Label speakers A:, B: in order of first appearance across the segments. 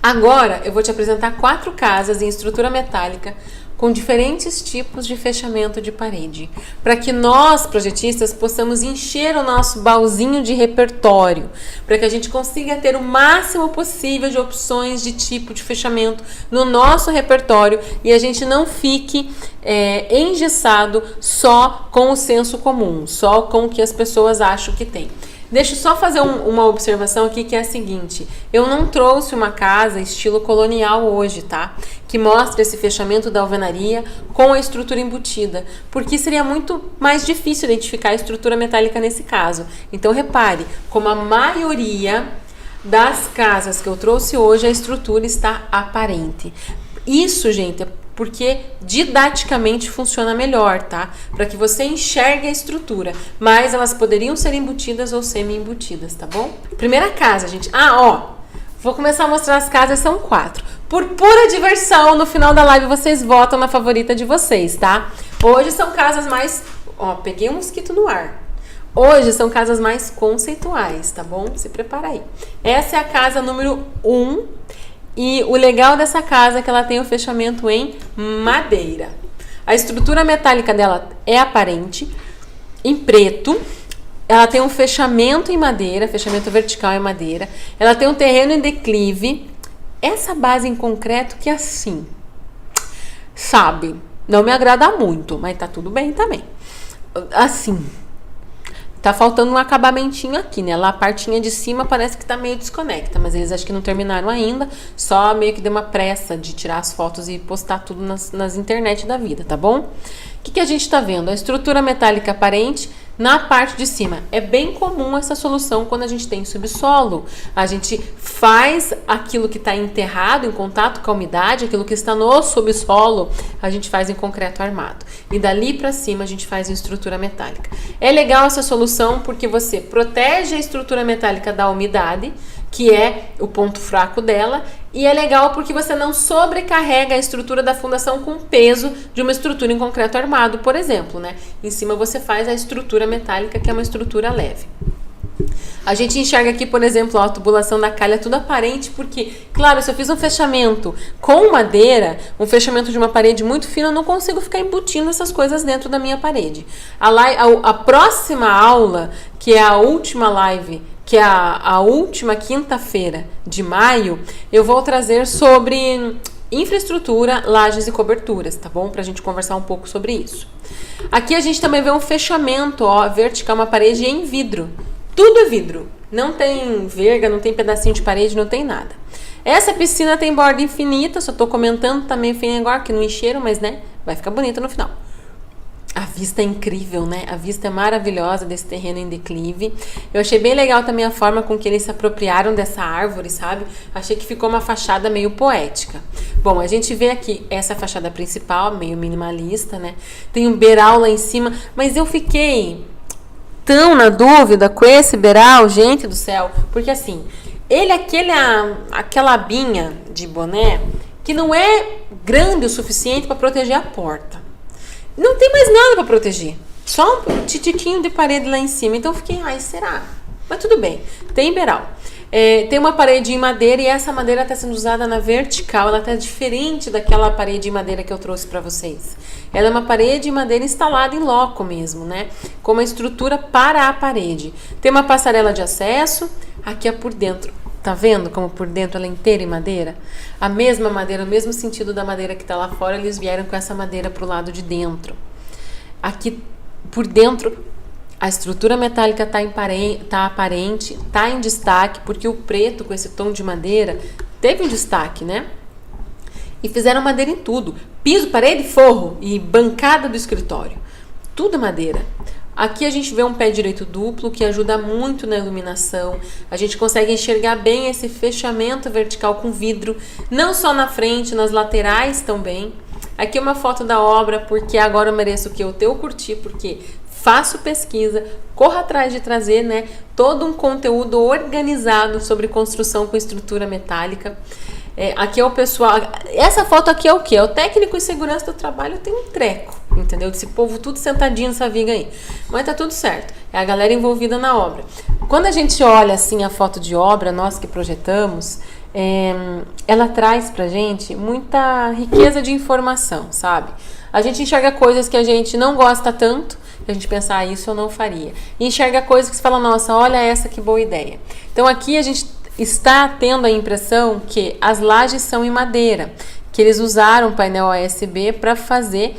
A: Agora eu vou te apresentar 4 casas em estrutura metálica com diferentes tipos de fechamento de parede, para que nós, projetistas, possamos encher o nosso baúzinho de repertório, para que a gente consiga ter o máximo possível de opções de tipo de fechamento no nosso repertório e a gente não fique engessado só com o senso comum, só com o que as pessoas acham que tem. Deixa eu só fazer uma observação aqui que é a seguinte, eu não trouxe uma casa estilo colonial hoje, tá? Que mostra esse fechamento da alvenaria com a estrutura embutida, porque seria muito mais difícil identificar a estrutura metálica nesse caso. Então repare, como a maioria das casas que eu trouxe hoje, a estrutura está aparente. Isso, gente, é porque didaticamente funciona melhor, tá? Para que você enxergue a estrutura, mas elas poderiam ser embutidas ou semi-embutidas, tá bom? Primeira casa, gente. Vou começar a mostrar as casas, são 4. Por pura diversão, no final da live vocês votam na favorita de vocês, tá? Hoje são casas mais... peguei um mosquito no ar. Hoje são casas mais conceituais, tá bom? Se prepara aí. Essa é a casa número 1. E o legal dessa casa é que ela tem o fechamento em madeira. A estrutura metálica dela é aparente, em preto. Ela tem um fechamento em madeira, fechamento vertical em madeira. Ela tem um terreno em declive. Essa base em concreto que é assim, sabe, não me agrada muito, mas tá tudo bem também. Assim, tá faltando um acabamentinho aqui, né? Lá a partinha de cima parece que tá meio desconecta, mas eles acho que não terminaram ainda, só meio que deu uma pressa de tirar as fotos e postar tudo nas internet da vida, tá bom? O que a gente tá vendo? A estrutura metálica aparente na parte de cima. É bem comum essa solução quando a gente tem subsolo. A gente faz aquilo que está enterrado, em contato com a umidade, aquilo que está no subsolo, a gente faz em concreto armado. E dali para cima a gente faz em estrutura metálica. É legal essa solução porque você protege a estrutura metálica da umidade, que é o ponto fraco dela, e é legal porque você não sobrecarrega a estrutura da fundação com o peso de uma estrutura em concreto armado, por exemplo, né? Em cima você faz a estrutura metálica, que é uma estrutura leve. A gente enxerga aqui, por exemplo, a tubulação da calha, tudo aparente, porque, claro, se eu fiz um fechamento com madeira, um fechamento de uma parede muito fina, eu não consigo ficar embutindo essas coisas dentro da minha parede. A próxima aula, que é a última live, que é a última quinta-feira de maio, eu vou trazer sobre infraestrutura, lajes e coberturas, tá bom? Pra gente conversar um pouco sobre isso. Aqui a gente também vê um fechamento, vertical, uma parede em vidro. Tudo é vidro. Não tem verga, não tem pedacinho de parede, não tem nada. Essa piscina tem borda infinita, só tô comentando também agora que não encheram, mas né, vai ficar bonita no final. A vista é incrível, né? A vista é maravilhosa desse terreno em declive. Eu achei bem legal também a forma com que eles se apropriaram dessa árvore, sabe? Achei que ficou uma fachada meio poética. Bom, a gente vê aqui essa fachada principal, meio minimalista, né? Tem um beiral lá em cima, mas eu fiquei tão na dúvida com esse beiral, gente do céu, porque assim, ele é aquela abinha de boné que não é grande o suficiente para proteger a porta. Não tem mais nada para proteger. Só um titiquinho de parede lá em cima. Então eu fiquei, será? Mas tudo bem. Tem beiral. Tem uma parede em madeira e essa madeira está sendo usada na vertical. Ela está diferente daquela parede em madeira que eu trouxe para vocês. Ela é uma parede em madeira instalada em loco mesmo, né? Com uma estrutura para a parede. Tem uma passarela de acesso. Aqui é por dentro. Tá vendo como por dentro ela é inteira em madeira? A mesma madeira, o mesmo sentido da madeira que tá lá fora, eles vieram com essa madeira pro lado de dentro. Aqui por dentro, a estrutura metálica tá aparente, tá em destaque, porque o preto com esse tom de madeira teve um destaque, né? E fizeram madeira em tudo. Piso, parede, forro e bancada do escritório. Tudo madeira. Aqui a gente vê um pé direito duplo que ajuda muito na iluminação. A gente consegue enxergar bem esse fechamento vertical com vidro, não só na frente, nas laterais também. Aqui é uma foto da obra, porque agora eu mereço que eu curti, porque faço pesquisa, corro atrás de trazer, né, todo um conteúdo organizado sobre construção com estrutura metálica. Aqui é o pessoal, essa foto aqui é o que? É o técnico em segurança do trabalho, tem um treco, entendeu? Desse povo tudo sentadinho nessa viga aí, mas tá tudo certo, é a galera envolvida na obra. Quando a gente olha assim a foto de obra, nós que projetamos, ela traz pra gente muita riqueza de informação, sabe? A gente enxerga coisas que a gente não gosta tanto, que a gente pensa, isso eu não faria. E enxerga coisas que você fala, nossa, olha essa que boa ideia. Então aqui a gente está tendo a impressão que as lajes são em madeira, que eles usaram painel ASB para fazer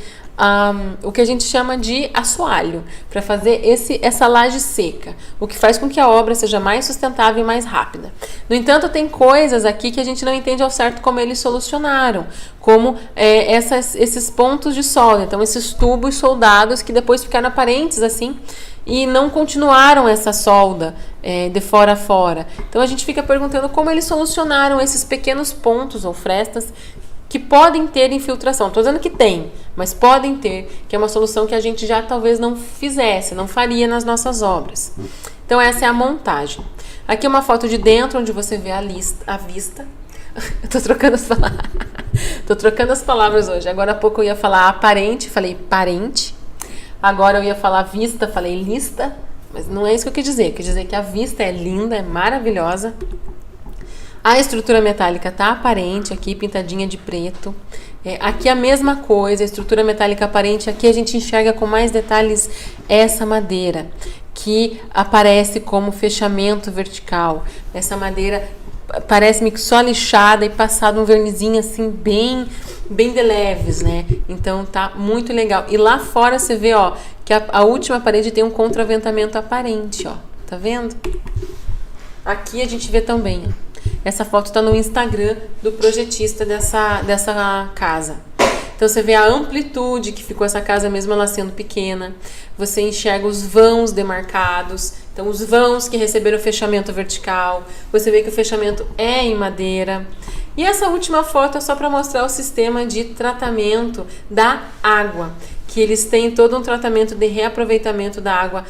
A: o que a gente chama de assoalho, para fazer essa laje seca, o que faz com que a obra seja mais sustentável e mais rápida. No entanto, tem coisas aqui que a gente não entende ao certo como eles solucionaram, como esses pontos de solda, então esses tubos soldados que depois ficaram aparentes assim, e não continuaram essa solda de fora a fora. Então a gente fica perguntando como eles solucionaram esses pequenos pontos ou frestas que podem ter infiltração. Estou dizendo que tem, mas podem ter, que é uma solução que a gente já talvez não fizesse, não faria nas nossas obras. Então essa é a montagem. Aqui é uma foto de dentro, onde você vê a vista. Eu tô trocando as palavras. Tô trocando as palavras hoje. Agora há pouco eu ia falar aparente, falei parente. Agora eu ia falar vista, falei lista. Mas não é isso que eu quis dizer. Eu quis dizer que a vista é linda, é maravilhosa. A estrutura metálica tá aparente aqui, pintadinha de preto. Aqui a mesma coisa, a estrutura metálica aparente. Aqui a gente enxerga com mais detalhes essa madeira, que aparece como fechamento vertical. Essa madeira parece-me que só lixada e passado um vernizinho assim bem de leves, né? Então tá muito legal. E lá fora você vê, ó, que a última parede tem um contraventamento aparente, ó. Tá vendo? Aqui a gente vê também, ó. Essa foto está no Instagram do projetista dessa casa. Então você vê a amplitude que ficou essa casa, mesmo ela sendo pequena. Você enxerga os vãos demarcados. Então os vãos que receberam fechamento vertical. Você vê que o fechamento é em madeira. E essa última foto é só para mostrar o sistema de tratamento da água, que eles têm todo um tratamento de reaproveitamento da água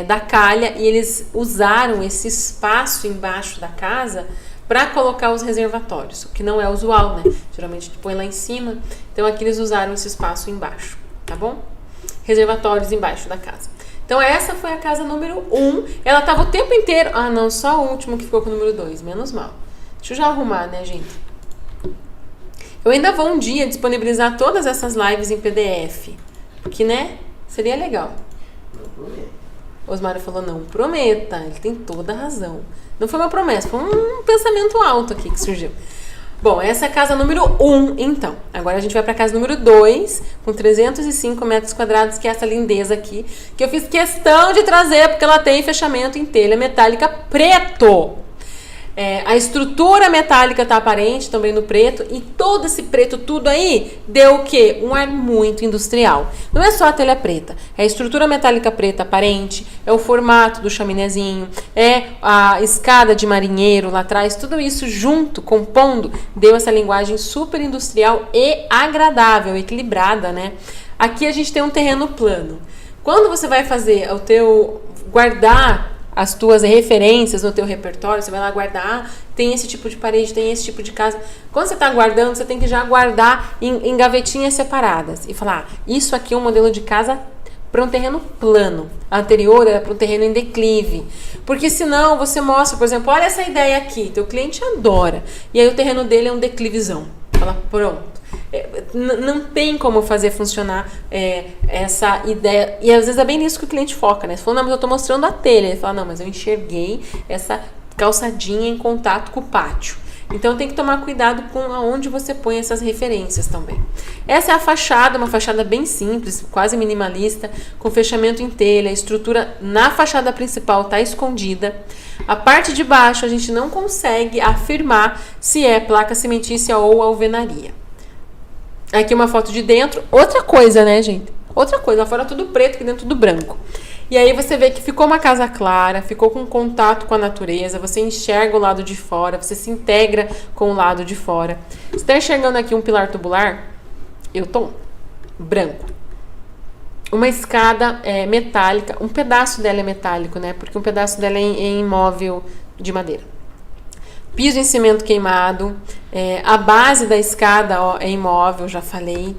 A: da calha, e eles usaram esse espaço embaixo da casa para colocar os reservatórios, o que não é usual, né? Geralmente a gente põe lá em cima, então aqui eles usaram esse espaço embaixo, tá bom? Reservatórios embaixo da casa. Então essa foi a casa número 1, ela estava o tempo inteiro, não, só o último que ficou com o número 2, menos mal. Deixa eu já arrumar, né, gente? Eu ainda vou um dia disponibilizar todas essas lives em PDF, porque, né, seria legal. Osmário falou, não prometa, ele tem toda a razão. Não foi uma promessa, foi um pensamento alto aqui que surgiu. Bom, essa é a casa número 1, então. Agora a gente vai para a casa número 2, com 305 metros quadrados, que é essa lindeza aqui, que eu fiz questão de trazer, porque ela tem fechamento em telha metálica preto. A estrutura metálica tá aparente também no preto, e todo esse preto tudo aí deu o quê? Um ar muito industrial. Não é só a telha preta, é a estrutura metálica preta aparente, é o formato do chaminézinho, é a escada de marinheiro lá atrás, tudo isso junto, compondo, deu essa linguagem super industrial e agradável, equilibrada, né? Aqui a gente tem um terreno plano. Quando você vai fazer guardar as tuas referências no teu repertório, você vai lá guardar, tem esse tipo de parede, tem esse tipo de casa. Quando você está guardando, você tem que já guardar em gavetinhas separadas e falar, isso aqui é um modelo de casa para um terreno plano. A anterior era para um terreno em declive. Porque senão você mostra, por exemplo, olha essa ideia aqui, teu cliente adora, e aí o terreno dele é um declivizão. Fala, pronto. Não tem como fazer funcionar essa ideia. E às vezes é bem nisso que o cliente foca, né? Você fala, não, mas eu tô mostrando a telha. Ele fala, não, mas eu enxerguei essa calçadinha em contato com o pátio. Então tem que tomar cuidado com aonde você põe essas referências também. Essa é a fachada, uma fachada bem simples, quase minimalista, com fechamento em telha. A estrutura na fachada principal está escondida. A parte de baixo a gente não consegue afirmar se é placa cimentícia ou alvenaria. Aqui uma foto de dentro. Outra coisa, né, gente? Outra coisa. Lá fora tudo preto, aqui dentro tudo branco. E aí você vê que ficou uma casa clara, ficou com contato com a natureza, você enxerga o lado de fora, você se integra com o lado de fora. Você está enxergando aqui um pilar tubular? Eu tô branco. Uma escada metálica, um pedaço dela é metálico, né? Porque um pedaço dela é em móvel de madeira. Piso em cimento queimado, a base da escada é imóvel, já falei.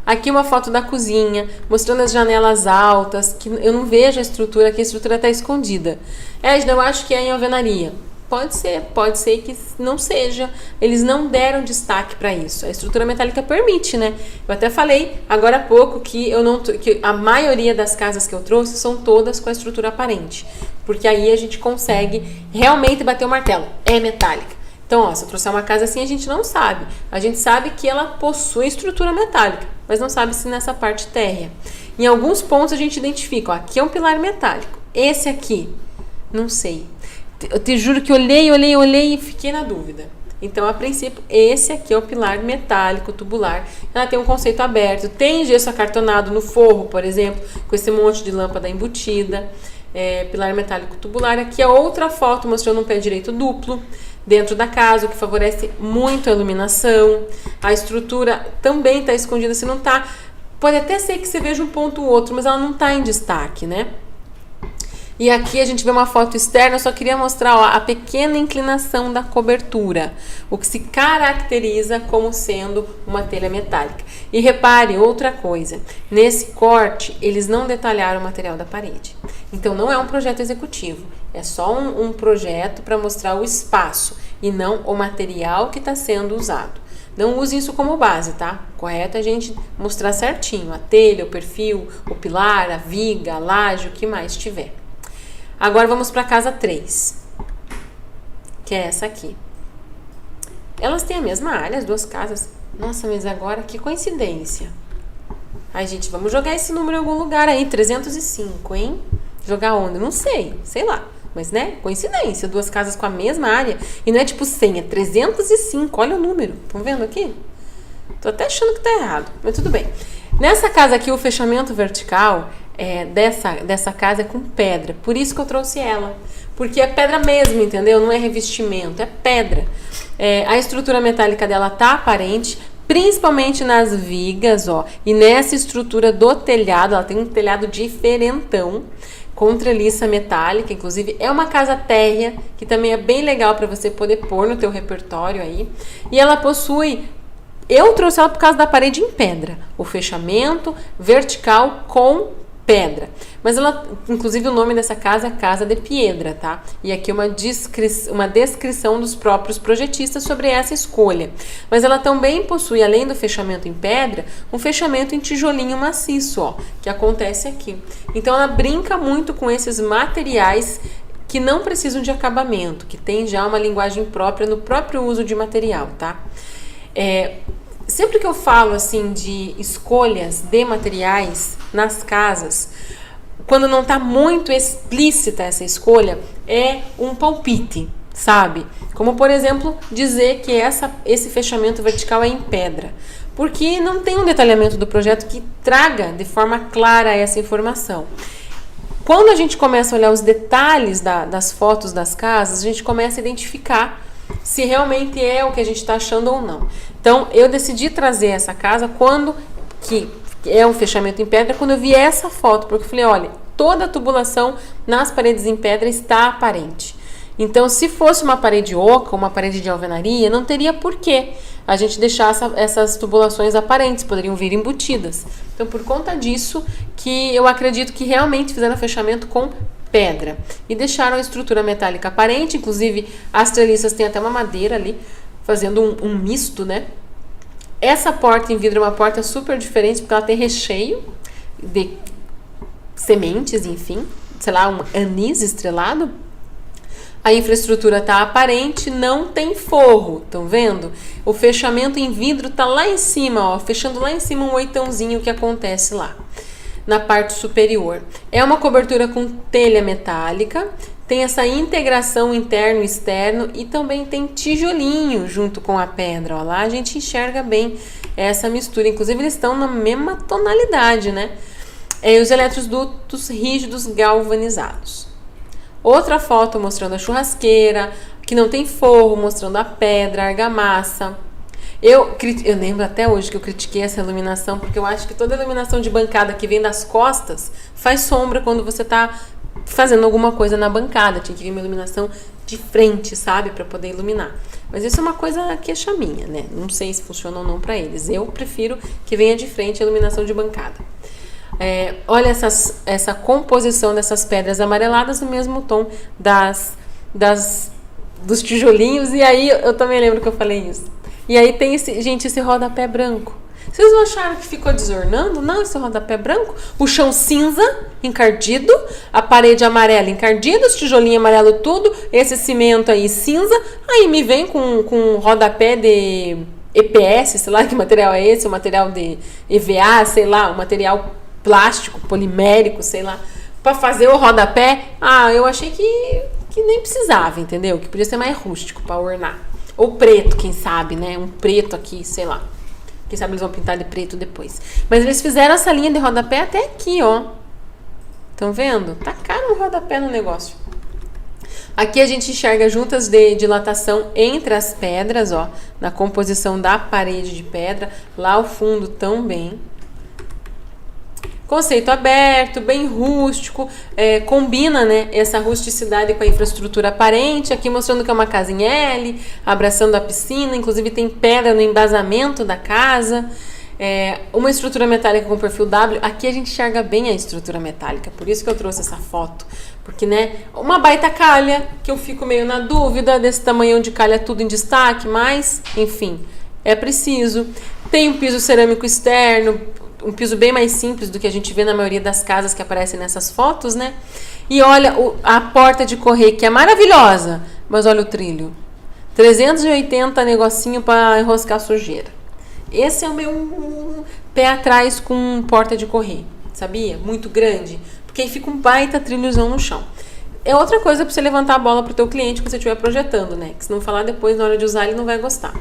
A: Aqui uma foto da cozinha, mostrando as janelas altas, que eu não vejo a estrutura, que a estrutura está escondida. Edna, eu acho que é em alvenaria. Pode ser que não seja. Eles não deram destaque para isso. A estrutura metálica permite, né? Eu até falei agora há pouco que que a maioria das casas que eu trouxe são todas com a estrutura aparente, porque aí a gente consegue realmente bater o martelo. É metálica. Então, ó, se eu trouxer uma casa assim, a gente não sabe. A gente sabe que ela possui estrutura metálica, mas não sabe se nessa parte térrea. Em alguns pontos a gente identifica, ó, aqui é um pilar metálico. Esse aqui, não sei. Eu te juro que olhei e fiquei na dúvida. Então, a princípio, esse aqui é o pilar metálico tubular. Ela tem um conceito aberto. Tem gesso acartonado no forro, por exemplo, com esse monte de lâmpada embutida. Pilar metálico tubular. Aqui é outra foto mostrando um pé direito duplo dentro da casa, o que favorece muito a iluminação. A estrutura também está escondida. Se não está, pode até ser que você veja um ponto ou outro, mas ela não está em destaque, né? E aqui a gente vê uma foto externa, eu só queria mostrar, ó, a pequena inclinação da cobertura, o que se caracteriza como sendo uma telha metálica. E repare outra coisa, nesse corte eles não detalharam o material da parede. Então não é um projeto executivo, é só um projeto para mostrar o espaço e não o material que está sendo usado. Não use isso como base, tá? Correto é a gente mostrar certinho a telha, o perfil, o pilar, a viga, a laje, o que mais tiver. Agora vamos para a casa 3, que é essa aqui. Elas têm a mesma área, as duas casas. Nossa, mas agora que coincidência. Ai, gente, vamos jogar esse número em algum lugar aí, 305, hein? Jogar onde? Não sei, sei lá. Mas, né, coincidência, duas casas com a mesma área. E não é tipo 100, é 305, olha o número. Estão vendo aqui? Tô até achando que tá errado, mas tudo bem. Nessa casa aqui, o fechamento vertical dessa casa é com pedra. Por isso que eu trouxe ela. Porque é pedra mesmo, entendeu? Não é revestimento, é pedra. A estrutura metálica dela tá aparente, principalmente nas vigas, ó. E nessa estrutura do telhado, ela tem um telhado diferentão, com treliça metálica. Inclusive, é uma casa térrea, que também é bem legal para você poder pôr no teu repertório aí. E ela possui... Eu trouxe ela por causa da parede em pedra. O fechamento vertical com pedra. Mas ela, inclusive o nome dessa casa é Casa de Piedra, tá? E aqui uma descrição dos próprios projetistas sobre essa escolha. Mas ela também possui, além do fechamento em pedra, um fechamento em tijolinho maciço, ó, que acontece aqui. Então ela brinca muito com esses materiais que não precisam de acabamento, que tem já uma linguagem própria no próprio uso de material, tá? Sempre que eu falo assim de escolhas de materiais nas casas, quando não está muito explícita essa escolha, é um palpite, sabe? Como, por exemplo, dizer que esse fechamento vertical é em pedra, porque não tem um detalhamento do projeto que traga de forma clara essa informação. Quando a gente começa a olhar os detalhes das fotos das casas, a gente começa a identificar se realmente é o que a gente está achando ou não. Então, eu decidi trazer essa casa que é um fechamento em pedra, quando eu vi essa foto, porque eu falei, olha, toda a tubulação nas paredes em pedra está aparente. Então, se fosse uma parede oca, uma parede de alvenaria, não teria porquê a gente deixar essas tubulações aparentes, poderiam vir embutidas. Então, por conta disso, que eu acredito que realmente fizeram fechamento com pedra e deixaram a estrutura metálica aparente. Inclusive as treliças têm até uma madeira ali fazendo um misto, né? Essa porta em vidro é uma porta super diferente porque ela tem recheio de sementes, enfim, sei lá, um anis estrelado. A infraestrutura tá aparente, não tem forro, estão vendo? O fechamento em vidro tá lá em cima, ó, fechando lá em cima um oitãozinho que acontece lá na parte superior. É uma cobertura com telha metálica, tem essa integração interno e externo e também tem tijolinho junto com a pedra. Ó, lá a gente enxerga bem essa mistura. Inclusive eles estão na mesma tonalidade, né? E os eletrodutos rígidos galvanizados. Outra foto mostrando a churrasqueira, que não tem forro, mostrando a pedra, a argamassa. Eu lembro até hoje que eu critiquei essa iluminação, porque eu acho que toda iluminação de bancada que vem das costas faz sombra quando você está fazendo alguma coisa na bancada. Tinha que vir uma iluminação de frente, sabe? Para poder iluminar. Mas isso é uma coisa queixa minha, né? Não sei se funciona ou não para eles. Eu prefiro que venha de frente a iluminação de bancada. Olha essa composição dessas pedras amareladas no mesmo tom das dos tijolinhos, e aí eu também lembro que eu falei isso. E aí tem esse rodapé branco. Vocês não acharam que ficou desornando? Não, esse rodapé branco. O chão cinza, encardido. A parede amarela, encardida. Os tijolinhos amarelos, tudo. Esse cimento aí, cinza. Aí me vem com rodapé de EPS, sei lá que material é esse. O material de EVA, sei lá. O material plástico, polimérico, sei lá. Pra fazer o rodapé. Ah, eu achei que nem precisava, entendeu? Que podia ser mais rústico pra ornar. Ou preto, quem sabe, né? Um preto aqui, sei lá. Quem sabe eles vão pintar de preto depois. Mas eles fizeram essa linha de rodapé até aqui, ó. Estão vendo? Tá caro um rodapé no negócio. Aqui a gente enxerga juntas de dilatação entre as pedras, ó. Na composição da parede de pedra. Lá ao fundo também. Conceito aberto, bem rústico, combina, né, essa rusticidade com a infraestrutura aparente, aqui mostrando que é uma casa em L, abraçando a piscina, inclusive tem pedra no embasamento da casa, uma estrutura metálica com perfil W, aqui a gente enxerga bem a estrutura metálica, por isso que eu trouxe essa foto, porque, né, uma baita calha, que eu fico meio na dúvida desse tamanhão de calha tudo em destaque, mas, enfim, é preciso. Tem um piso cerâmico externo, um piso bem mais simples do que a gente vê na maioria das casas que aparecem nessas fotos, né? E olha a porta de correr, que é maravilhosa, mas olha o trilho. 380 negocinho para enroscar sujeira. Esse é o meu pé atrás com porta de correr, sabia? Muito grande, porque aí fica um baita trilhozão no chão. É outra coisa para você levantar a bola pro teu cliente quando você estiver projetando, né? Que se não falar depois, na hora de usar, ele não vai gostar.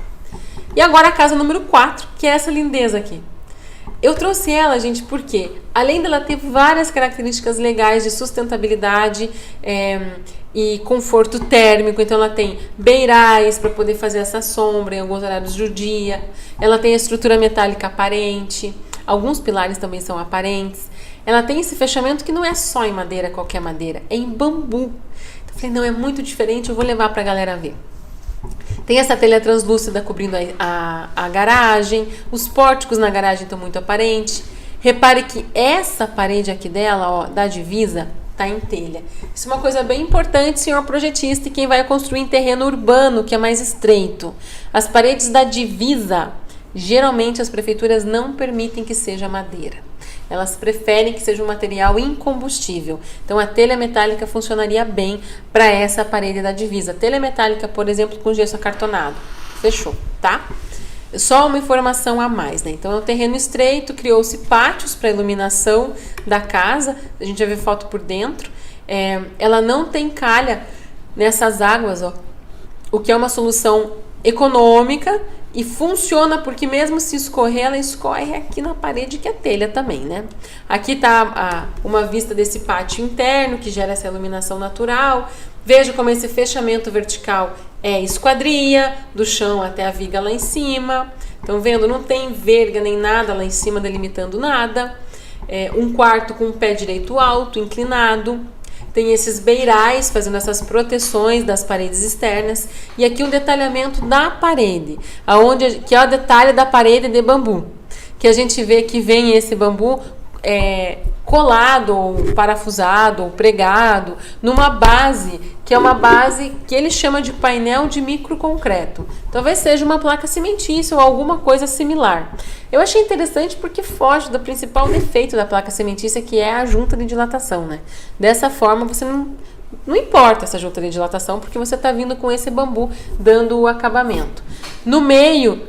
A: E agora a casa número 4, que é essa lindeza aqui. Eu trouxe ela, gente, porque além dela ter várias características legais de sustentabilidade e conforto térmico, então ela tem beirais para poder fazer essa sombra em alguns horários do dia, ela tem a estrutura metálica aparente, alguns pilares também são aparentes, ela tem esse fechamento que não é só em madeira, qualquer madeira, é em bambu. Então eu falei, não, é muito diferente, eu vou levar para a galera ver. Tem essa telha translúcida cobrindo a garagem, os pórticos na garagem estão muito aparentes. Repare que essa parede aqui dela, ó, da divisa, tá em telha. Isso é uma coisa bem importante, senhor projetista, e quem vai construir em terreno urbano, que é mais estreito. As paredes da divisa, geralmente as prefeituras não permitem que seja madeira. Elas preferem que seja um material incombustível. Então a telha metálica funcionaria bem para essa parede da divisa. Telha metálica, por exemplo, com gesso acartonado. Fechou, tá? Só uma informação a mais, né? Então é um terreno estreito, criou-se pátios para iluminação da casa. A gente já vê foto por dentro. Ela não tem calha nessas águas, ó. O que é uma solução econômica e funciona porque mesmo se escorrer, ela escorre aqui na parede que é telha também, né? Aqui tá uma vista desse pátio interno que gera essa iluminação natural. Veja como esse fechamento vertical é esquadria, do chão até a viga lá em cima. Estão vendo? Não tem verga nem nada lá em cima delimitando nada. Um quarto com o pé direito alto, inclinado. Tem esses beirais fazendo essas proteções das paredes externas. E aqui um detalhamento da parede, que é o detalhe da parede de bambu. Que a gente vê que vem esse bambu colado, ou parafusado, ou pregado, numa base, que é uma base que ele chama de painel de microconcreto. Talvez seja uma placa cimentícia ou alguma coisa similar. Eu achei interessante porque foge do principal defeito da placa cimentícia, que é a junta de dilatação, né? Dessa forma, você não importa essa junta de dilatação, porque você está vindo com esse bambu dando o acabamento. No meio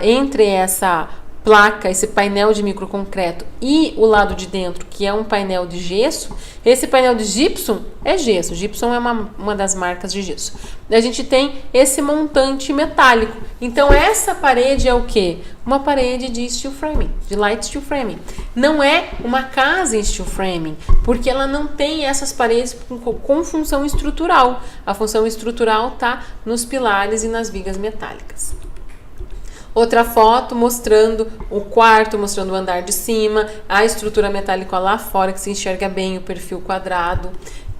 A: entre essa placa, esse painel de microconcreto e o lado de dentro, que é um painel de gesso, esse painel de gypsum é gesso. Gypsum é uma das marcas de gesso. A gente tem esse montante metálico. Então essa parede é o quê? Uma parede de steel framing, de light steel framing. Não é uma casa em steel framing, porque ela não tem essas paredes com função estrutural. A função estrutural está nos pilares e nas vigas metálicas. Outra foto mostrando o quarto, mostrando o andar de cima, a estrutura metálica lá fora, que se enxerga bem o perfil quadrado,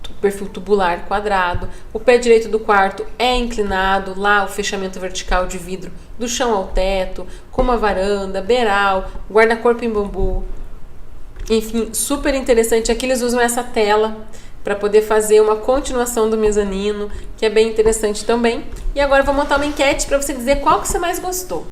A: o perfil tubular quadrado. O pé direito do quarto é inclinado, lá o fechamento vertical de vidro do chão ao teto, com uma varanda, beiral, guarda-corpo em bambu. Enfim, super interessante. Aqui eles usam essa tela para poder fazer uma continuação do mezanino, que é bem interessante também. E agora eu vou montar uma enquete para você dizer qual que você mais gostou.